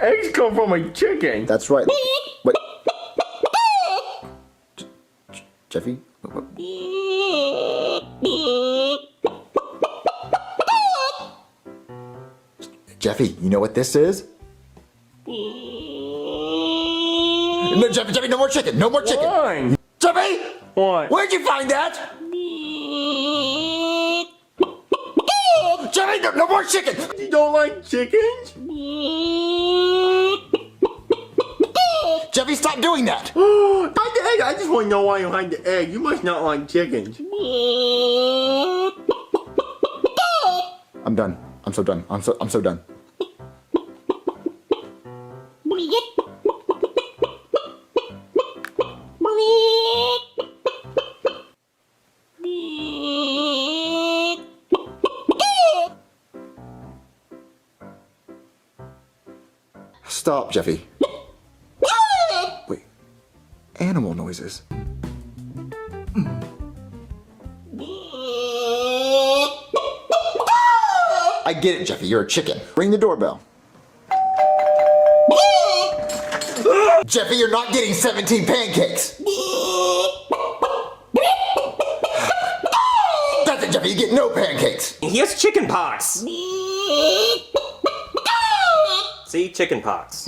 Eggs come from a chicken. That's right. Wait. Jeffy? Jeffy, you know what this is? No, Jeffy, no more chicken. No more chicken. Why? Jeffy! What? Where'd you find that? Jeffy, no more chicken! You don't like chickens? Jeffy, stop doing that! Hide the egg. I just want to know why you hide the egg. You must not like chickens. I'm done. I'm so done. I'm so done. Stop, Jeffy. Wait. Animal noises. I get it, Jeffy. You're a chicken. Ring the doorbell. Jeffy, you're not getting 17 pancakes. That's it, Jeffy. You get no pancakes. He has chicken pox. See, chicken pox.